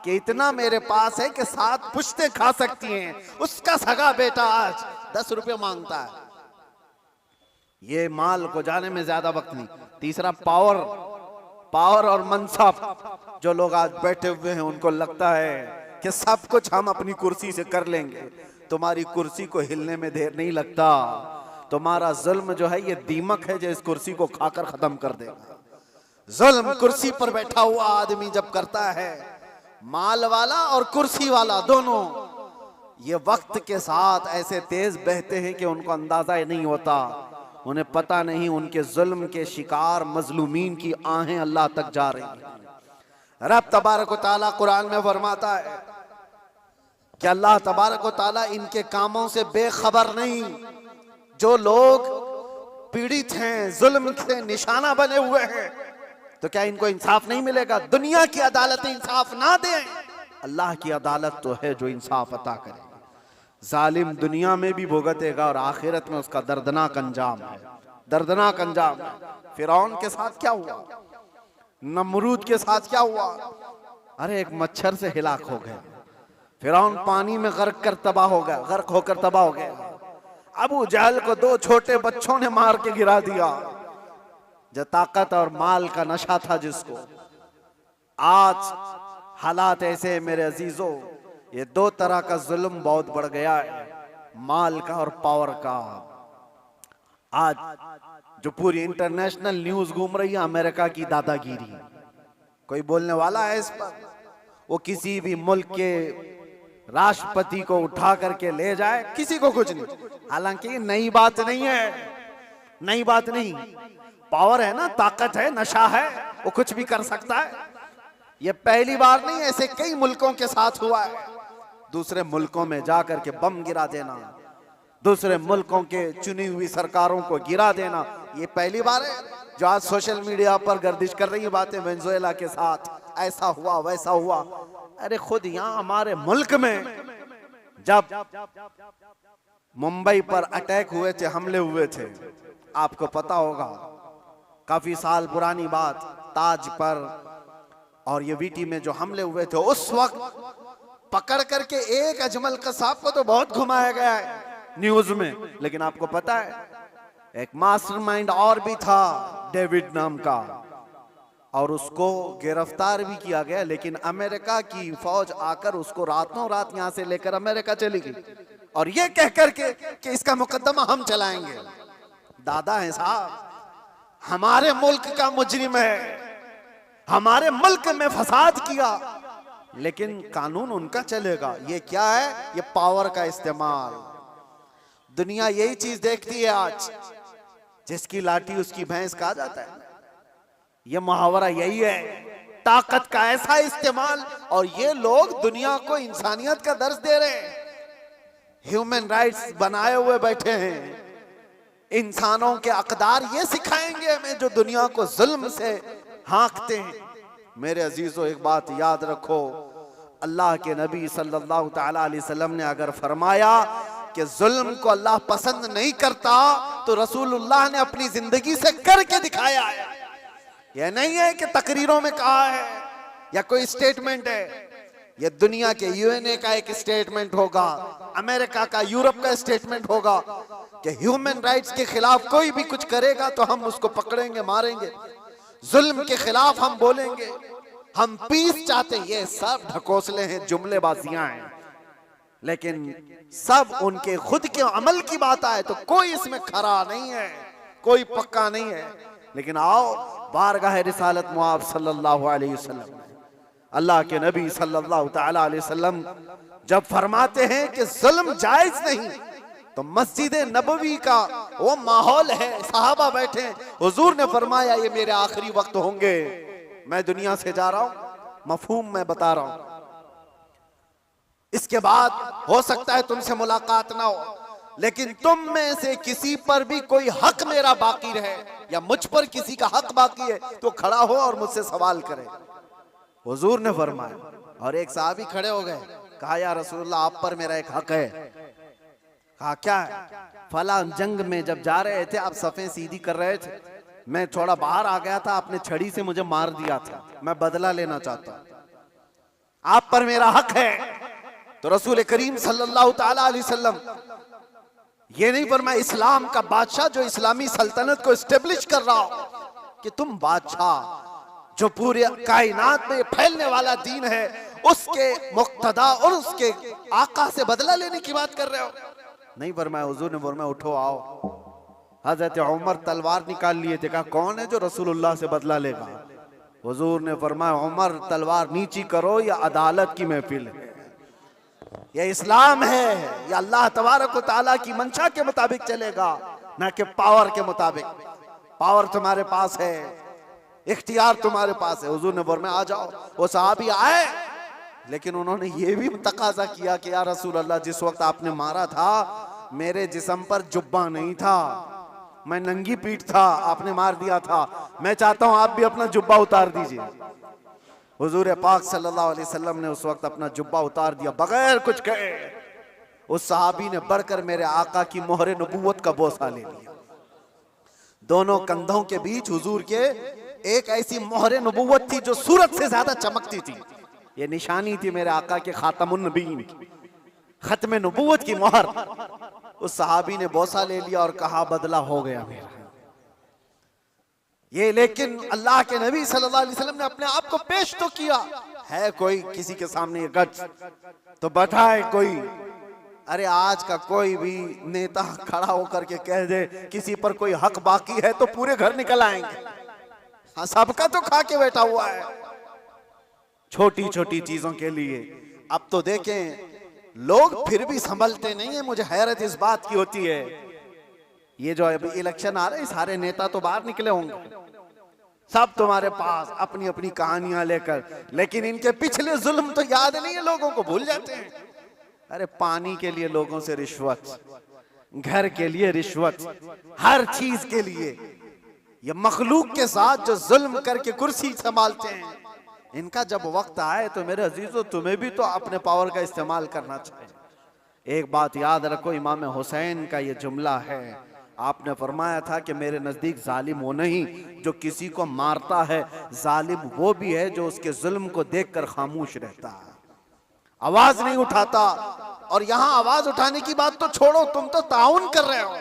कि इतना मेरे पास है कि 7 पुश्तें खा सकती हैं, उसका सगा बेटा आज 10 रुपए मांगता है। ये माल को जाने में ज्यादा वक्त नहीं। तीसरा पावर और मनसब। जो लोग आज बैठे हुए हैं उनको लगता है कि सब कुछ हम अपनी कुर्सी से कर लेंगे। तुम्हारी कुर्सी को हिलने में देर नहीं लगता। तुम्हारा जुल्म जो है ये दीमक है जो इस कुर्सी को खाकर खत्म कर देगा। जुल्म कुर्सी पर बैठा हुआ आदमी जब करता है, माल वाला और कुर्सी वाला दोनों, ये वक्त के साथ ऐसे तेज बहते हैं कि उनको अंदाजा ही नहीं होता, उन्हें पता नहीं उनके जुल्म के शिकार मजलूमीन की आहें अल्लाह तक जा रही हैं। रब तबारक व तआला कुरान में फरमाता है कि अल्लाह तबारक व तआला इनके कामों से बेखबर नहीं। जो लोग पीड़ित हैं, जुल्म से निशाना बने हुए हैं, तो क्या इनको इंसाफ नहीं मिलेगा? दुनिया की अदालत इंसाफ ना दे, अल्लाह की अदालत तो है जो इंसाफ अता करे। जालिम दुनिया में भी भुगतेगा और आखिरत में उसका दर्दनाक अंजाम है, दर्दनाक अंजाम है। फिरौन के साथ क्या हुआ, नमरूद के साथ क्या हुआ? अरे एक मच्छर से हिलाक हो गए। फिरौन पानी में गर्क कर तबाह हो गया, गर्क होकर तबाह हो गया। अबू जहल को 2 छोटे बच्चों ने मार के गिरा दिया। जो ताकत और माल का नशा था जिसको, आज हालात ऐसे मेरे अजीजों, ये 2 तरह का जुल्म बहुत बढ़ गया है, माल का और पावर का। आज जो पूरी इंटरनेशनल न्यूज घूम रही है अमेरिका की दादागिरी, कोई बोलने वाला है इस पर? वो किसी भी मुल्क के राष्ट्रपति को उठा करके ले जाए, किसी को कुछ नहीं। हालांकि नई बात नहीं है, नई बात नहीं। पावर है ना, ताकत है, नशा है, वो कुछ भी कर सकता है। ये पहली बार नहीं, ऐसे कई मुल्कों के साथ हुआ है। दूसरे मुल्कों में जाकर के बम गिरा देना, दूसरे मुल्कों के चुनी हुई सरकारों को गिरा देना, ये पहली बार है। जो आज सोशल मीडिया पर गर्दिश कर रही है बातें, वेनेजुएला के साथ ऐसा हुआ वैसा हुआ। अरे खुद यहाँ हमारे मुल्क में जब मुंबई पर अटैक हुए थे, हमले हुए थे, आपको पता होगा, काफी साल पुरानी बात, ताज पर और ये वीटी में जो हमले हुए थे, उस वक्त पकड़ करके एक अजमल कसाब को तो बहुत घुमाया गया है न्यूज में, लेकिन आपको पता है एक मास्टरमाइंड और भी था, डेविड नाम का, और उसको गिरफ्तार भी किया गया। लेकिन अमेरिका की फौज आकर उसको रातों रात यहां से लेकर अमेरिका चली गई, और ये कह करके कि इसका मुकदमा हम चलाएंगे। दादा है साहब, हमारे मुल्क का मुजरिम है, हमारे मुल्क में फसाद किया, लेकिन कानून उनका चलेगा। ये क्या है? ये पावर का इस्तेमाल। दुनिया यही चीज देखती है आज, जिसकी लाठी उसकी भैंस कहा जाता है। ये मुहावरा यही है, ताकत का ऐसा इस्तेमाल। और ये लोग दुनिया को इंसानियत का दर्ज दे रहे हैं, ह्यूमन राइट्स बनाए हुए बैठे हैं, इंसानों के अकदार ये सिखाएंगे हमें जो दुनिया को जुल्म से हाँकते हैं। मेरे अजीजों, एक बात याद रखो, अल्लाह के नबी सल्लल्लाहु तआला अलैहि वसल्लम ने अगर फरमाया कि जुल्म को अल्लाह पसंद नहीं करता, तो रसूलुल्लाह ने अपनी जिंदगी से करके दिखाया है। यह नहीं है कि तकरीरों में कहा है या कोई स्टेटमेंट है। यह दुनिया के यूएनए का एक स्टेटमेंट होगा, अमेरिका का, यूरोप का स्टेटमेंट होगा कि ह्यूमन राइट्स के खिलाफ कोई भी कुछ करेगा तो हम उसको पकड़ेंगे, मारेंगे। जुल्म के खिलाफ हम बोलेंगे, हम पीस चाहते हैं। ये सब ढकोसले हैं, जुमलेबाजियां हैं, लेकिन सब उनके खुद के अमल की बात आए तो कोई इसमें खरा नहीं है, कोई पक्का नहीं है। लेकिन आओ बारगाह रिसालत मुआब सल्लल्लाहु अलैहि वसल्लम, अल्लाह के नबी सल्लल्लाहु तआला अलैहि वसल्लम जब फरमाते हैं कि जुल्म जायज नहीं, तो मस्जिद नबवी का वो माहौल है, सहाबा बैठे, हुजूर ने फरमाया ये मेरे आखिरी वक्त होंगे, मैं दुनिया से जा रहा हूं, मफहूम मैं बता रहा हूं, इसके बाद हो सकता है तुमसे मुलाकात ना हो, लेकिन तुम में से किसी पर भी कोई हक मेरा बाकी रहे या मुझ पर किसी का हक बाकी है तो खड़ा हो और मुझसे सवाल करे। हुजूर ने फरमाया, और एक साहबी खड़े हो गए, कहा या रसूलुल्लाह आप पर मेरा एक हक है। कहा क्या है? फला जंग में जब जा रहे थे आप सफ़ें सीधी कर रहे थे, मैं थोड़ा बाहर आ गया था, आपने छड़ी से मुझे मार दिया था, मैं बदला लेना चाहता हूं, आप पर मेरा हक है। तो रसूल करीम सल्लल्लाहु ताला अलैहि वसल्लम ये नहीं फरमाया इस्लाम का बादशाह जो इस्लामी सल्तनत को एस्टेब्लिश कर रहा हो कि तुम बादशाह जो पूरे कायनात में फैलने वाला दीन है उसके मुक्तदा और उसके आका से बदला लेने की बात कर रहे हो। नहीं फरमाया, हुजूर ने फरमाया उठो आओ। हजरत उमर तलवार निकाल लिए थे, कहा कौन है जो रसूलुल्लाह से बदला लेगा? हुजूर ने फरमाया उमर तलवार नीची करो या अदालत की महफिल है। ये इस्लाम है, ये अल्लाह तबारक व तआला की मंशा के मुताबिक चलेगा, ना कि पावर के मुताबिक। पावर तुम्हारे पास है, इख्तियार तुम्हारे पास है। हुजूर ने फरमाया आ जाओ। वो सहाबी आए, लेकिन उन्होंने ये भी तकाजा किया कि या रसूल अल्लाह, जिस वक्त आपने मारा था मेरे जिस्म पर जुब्बा नहीं था, मैं नंगी पीठ था, आपने मार दिया था, मैं चाहता हूं आप भी अपना जुब्बा उतार दीजिए। हुजूर पाक सल्लल्लाहु अलैहि वसल्लम ने उस वक्त अपना जुब्बा उतार दिया बगैर कुछ कहे। उस सहाबी ने बढ़कर मेरे आका की मोहरे नबूवत का बोसा ले लिया। दोनों कंधों के बीच हुजूर के एक ऐसी मोहरे नबूवत थी जो सूरज से ज्यादा चमकती थी। ये निशानी थी मेरे आका के खातमुन नबीन की, खत्म नबूवत की मोहर। उस सहाबी ने बोसा ले लिया और कहा बदला हो गया मेरा ये। लेकिन अल्लाह के नबी सल्लल्लाहु अलैहि वसल्लम ने अपने आप को पेश तो किया है। कोई किसी के सामने ये गच तो बताए कोई। अरे आज का कोई भी नेता खड़ा होकर के कह दे किसी पर कोई हक बाकी है तो पूरे घर निकल आएंगे। हाँ, सबका तो खा के बैठा हुआ है छोटी छोटी चीजों के लिए। अब तो देखें लोग फिर भी संभलते नहीं है। मुझे हैरत इस बात की होती है, ये जो अभी इलेक्शन आ रहे हैं सारे नेता तो बाहर निकले होंगे, सब तुम्हारे पास अपनी अपनी कहानियां लेकर, लेकिन इनके पिछले जुल्म तो याद नहीं है, लोगों को भूल जाते हैं। अरे पानी के लिए लोगों से रिश्वत, घर के लिए रिश्वत, हर चीज के लिए। ये मखलूक के साथ जो जुल्म करके कुर्सी संभालते हैं, इनका जब वक्त आए तो मेरे अजीजों तुम्हें भी तो अपने पावर का इस्तेमाल करना चाहिए। एक बात याद रखो, इमाम हुसैन का ये जुमला है, आपने फरमाया था कि मेरे नजदीक जालिम वो नहीं जो किसी को मारता है, जालिम वो भी है जो उसके जुल्म को देखकर खामोश रहता है, आवाज नहीं उठाता। और यहां आवाज उठाने की बात तो छोड़ो, तुम तो ताउन कर रहे हो।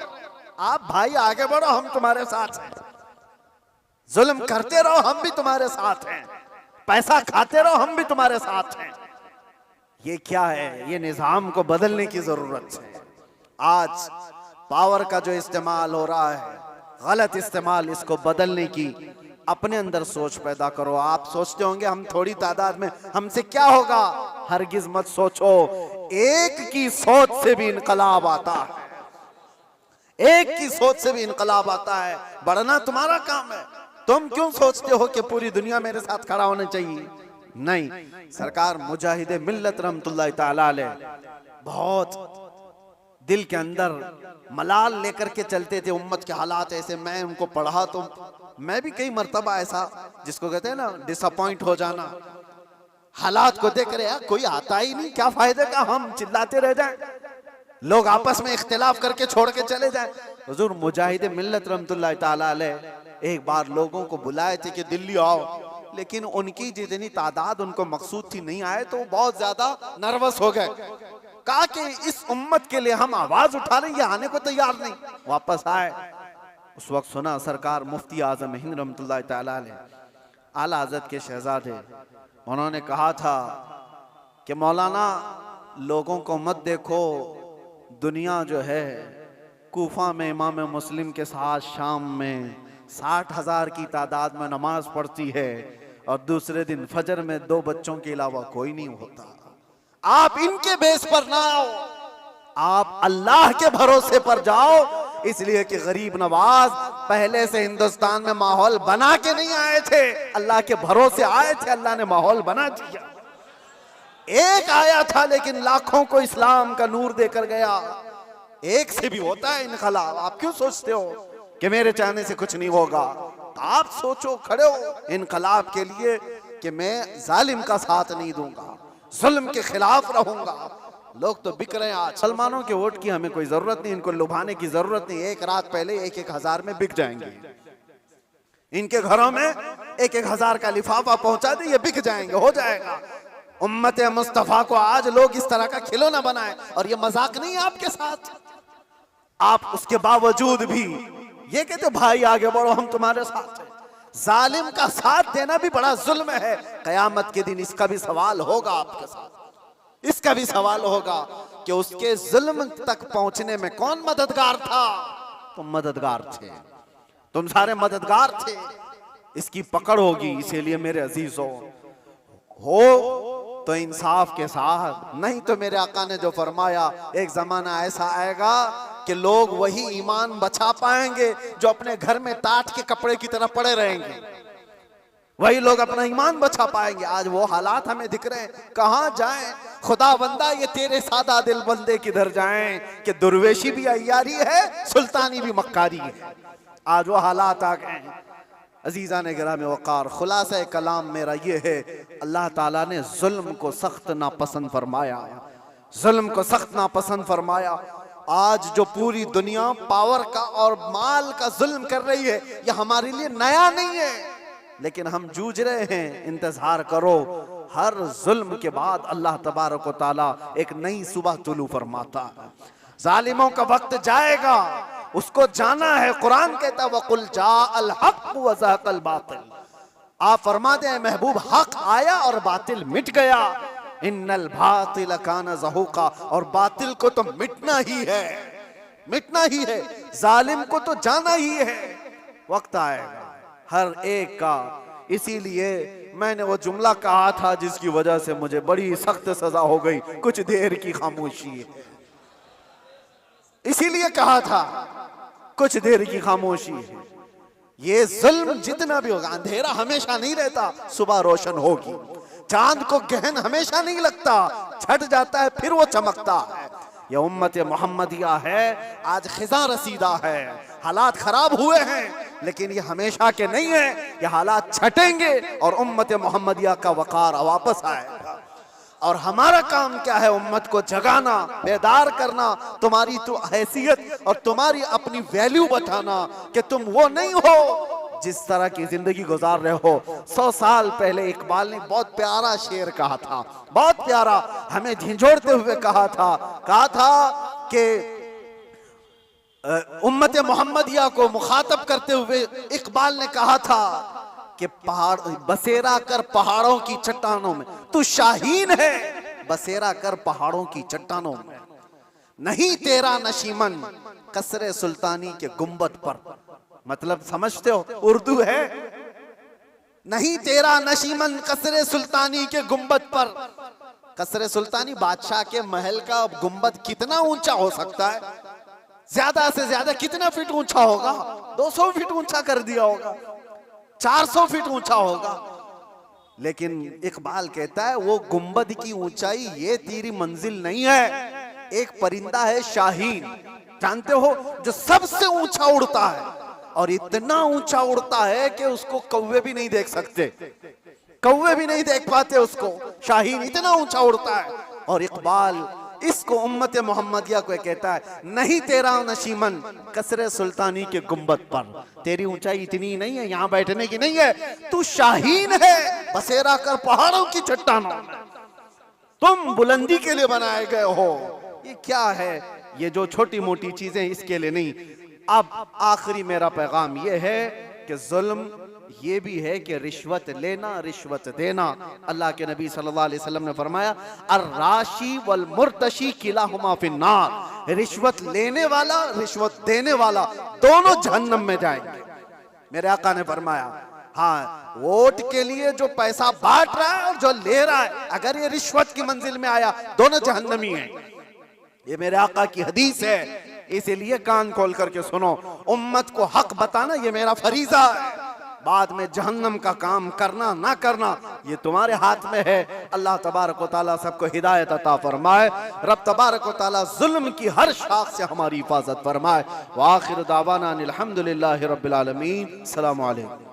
आप भाई आगे बढ़ो, हम तुम्हारे साथ हैं। जुल्म करते रहो, हम भी तुम्हारे साथ हैं। पैसा खाते रहो, हम भी तुम्हारे साथ हैं। ये क्या है? ये निजाम को बदलने की जरूरत है। आज पावर का जो इस्तेमाल हो रहा है, गलत इस्तेमाल, इसको बदलने की अपने अंदर सोच पैदा करो। आप सोचते होंगे हम थोड़ी तादाद में, हमसे क्या होगा? हरगिज मत सोचो। एक की सोच से भी इनकलाब आता है, एक की सोच से भी इनकलाब आता है। बढ़ना तुम्हारा काम है। तुम क्यों सोचते हो कि पूरी दुनिया मेरे साथ खड़ा होना चाहिए? नहीं। सरकार मुजाहिद मिल्लत रहमतुल्लाह ताला अलैह बहुत दिल के अंदर मलाल लेकर के चलते थे। उम्मत के हालात ऐसे, मैं उनको पढ़ा तो मैं भी कई मर्तबा ऐसा, जिसको कहते हैं ना डिसअपॉइंट हो जाना, हालात को देख रहे यार कोई आता ही नहीं, क्या फायदे का हम चिल्लाते रह जाएं, लोग आपस में इख्तिलाफ करके छोड़ के चले जाएं। हुजूर मुजाहिद मिल्लत रहमतुल्लाह ताला अलैह एक बार लोगों को बुलाए थे कि दिल्ली आओ, लेकिन उनकी जितनी तादाद उनको मकसूद थी नहीं आए, तो बहुत ज्यादा नर्वस हो गए। कहा कि इस उम्मत के लिए हम आवाज उठा रहे हैं, ये आने को तैयार नहीं। वापस आए, उस वक्त सुना सरकार मुफ्ती आजम हिंद रहमतुल्लाह ताला अलैह आला हज़रत के शहजादे, उन्होंने कहा था कि मौलाना लोगों को मत देखो, दुनिया जो है कूफा में इमाम मुस्लिम के साथ शाम में 60,000 की तादाद में नमाज पढ़ती है और दूसरे दिन फजर में 2 बच्चों के अलावा कोई नहीं होता। आप इनके बेस पर ना आओ, आप अल्लाह के भरोसे पर जाओ। इसलिए कि गरीब नवाज पहले से हिंदुस्तान में माहौल बना के नहीं आए थे, अल्लाह के भरोसे आए थे, अल्लाह ने माहौल बना दिया। एक आया था लेकिन लाखों को इस्लाम का नूर देकर गया। एक से भी होता है इनकलाब। आप क्यों सोचते हो कि मेरे चाहने से कुछ नहीं होगा? आप सोचो, खड़े हो इनकलाब के लिए कि मैं जालिम का साथ नहीं दूंगा, जुल्म के खिलाफ रहूंगा। लोग तो बिक रहे हैं आज। मुसलमानों के वोट की हमें कोई जरूरत नहीं, इनको लुभाने की जरूरत नहीं। एक रात पहले 1-1 हजार में बिक जाएंगे। इनके घरों में 1-1 हजार का लिफाफा पहुंचा दे, ये बिक जाएंगे, हो जाएगा। उम्मत मुस्तफा को आज लोग इस तरह का खिलौना बनाए, और ये मजाक नहीं है आपके साथ। आप उसके बावजूद भी ये कहते भाई आगे बढ़ो, हम तुम्हारे साथ हैं। जालिम का साथ देना भी बड़ा जुल्म है। कयामत के दिन इसका भी सवाल होगा आपके साथ, इसका भी सवाल होगा कि उसके जुल्म तक पहुंचने में कौन मददगार था? तुम मददगार थे, तुम सारे मददगार थे। इसकी पकड़ होगी। इसीलिए मेरे अजीजों, हो तो इंसाफ के साथ, नहीं तो मेरे आका ने जो फरमाया एक जमाना ऐसा आएगा कि लोग वही ईमान बचा पाएंगे जो अपने घर में टाट के कपड़े की तरह पड़े रहेंगे, वही लोग अपना ईमान बचा पाएंगे। आज वो हालात हमें दिख रहे हैं, कहां जाएं खुदा बंदा, ये तेरे सादा दिल बंदे किधर जाएं कि दुर्वेशी भी अय्यारी है, सुल्तानी भी मक्कारी है। आज वो हालात आ गए हैं। अजीज़ा ने गिराम वक़ार, खुलासा कलाम मेरा ये है, अल्लाह ताला ने जुल्म को सख्त नापसंद फरमाया, जुल्म को सख्त नापसंद फरमाया। आज जो पूरी दुनिया पावर का और माल का जुल्म कर रही है, यह हमारे लिए नया नहीं है, लेकिन हम जूझ रहे हैं। इंतजार करो, हर जुल्म के बाद अल्लाह तबारक व तआला एक नई सुबह तुलू फरमाता है। जालिमों का वक्त जाएगा, उसको जाना है। कुरान कहता है वकुल जाअल हक़ व ज़हक़ल बातिल, आप फरमा दें महबूब, हक आया और बातिल मिट गया। इन्नल बातिल कान ज़हूक़ा, और बातिल को तो मिटना ही है, मिटना ही है। जालिम को तो जाना ही है। वक्त आएगा हर एक का। इसीलिए मैंने वो जुमला कहा था जिसकी वजह से मुझे बड़ी सख्त सजा हो गई, कुछ देर की खामोशी है। इसीलिए कहा था कुछ देर की खामोशी है। ये जुल्म जितना भी होगा, अंधेरा हमेशा नहीं रहता, सुबह रोशन होगी। चांद को गहन हमेशा नहीं लगता, छट जाता है फिर वो चमकता है। ये उम्मत मोहम्मदिया है, आज खिजा रसीदा है, हालात खराब हुए हैं, लेकिन ये हमेशा के नहीं है। ये हालात छटेंगे और उम्मत मोहम्मदिया का वकार वापस आएगा। और हमारा काम क्या है? उम्मत को जगाना, बेदार करना, तुम्हारी तो हैसियत और तुम्हारी अपनी वैल्यू बताना कि तुम वो नहीं हो जिस तरह की जिंदगी गुजार रहे हो। 100 साल पहले इकबाल ने बहुत प्यारा शेर कहा था, बहुत प्यारा, हमें झिझोड़ते हुए कहा था कि उम्मत मोहम्मदिया को मुखातब करते हुए इकबाल ने कहा था कि पहाड़ बसेरा कर पहाड़ों की चट्टानों में, तू शाहीन है बसेरा कर पहाड़ों की चट्टानों में, नहीं तेरा नशीमन कसरे सुल्तानी के गुंबद पर। मतलब समझते हो, उर्दू है, नहीं तेरा नशीमन कसरे सुल्तानी के गुंबद पर। कसरे सुल्तानी बादशाह के महल का गुंबद कितना ऊंचा हो सकता है? ज्यादा से ज्यादा कितना फीट ऊंचा होगा? 200 फीट ऊंचा कर दिया होगा, 400 फीट ऊंचा होगा। लेकिन इकबाल कहता है वो गुंबद की ऊंचाई ये तेरी मंजिल नहीं है। एक परिंदा है शाहीन, जानते हो, जो सबसे ऊंचा उड़ता है, और इतना ऊंचा उड़ता है कि उसको कौवे भी नहीं देख सकते, कौवे भी नहीं देख पाते उसको। शाहीन इतना ऊंचा उड़ता है। और इकबाल इसको उम्मत मोहम्मदिया को कहता है, नहीं तेरा नशीमन कसरे सुल्तानी के गुंबद पर, तेरी ऊंचाई इतनी नहीं है, यहाँ बैठने की नहीं है, तू शाहीन है बसेरा कर पहाड़ों की चट्टानों में, तुम बुलंदी के लिए बनाए गए हो। ये क्या है? ये जो छोटी मोटी चीजें इसके लिए नहीं। अब आखिरी मेरा पैगाम ये है कि जुल्म ये भी है कि रिश्वत लेना, रिश्वत देना। अल्लाह के नबी सल्लल्लाहु अलैहि वसल्लम ने फरमाया, अर्राशी वल मुर्तशी किलाहुमा फिन्नार, रिश्वत लेने वाला, रिश्वत देने वाला दोनों जहन्नम में जाएंगे। मेरे आका ने फरमाया, हाँ, वोट के लिए जो पैसा बांट रहा है और जो ले रहा है, अगर ये रिश्वत की मंजिल में आया, दोनों जहन्नमी हैं। ये मेरे आका की हदीस है, इसीलिए कान खोल करके सुनो। उम्मत को हक बताना ये मेरा फरीजा है। बाद में जहन्नम का काम करना ना करना ये तुम्हारे हाथ में है। अल्लाह तबारक व तआला सबको हिदायत अता फरमाए। रब तबारक व तआला जुल्म की हर शाख से हमारी हिफाजत फरमाए। व आखिर दावाना अनिल हम्दुलिल्लाहि रब्बिल आलमीन। अस्सलामु अलैकुम।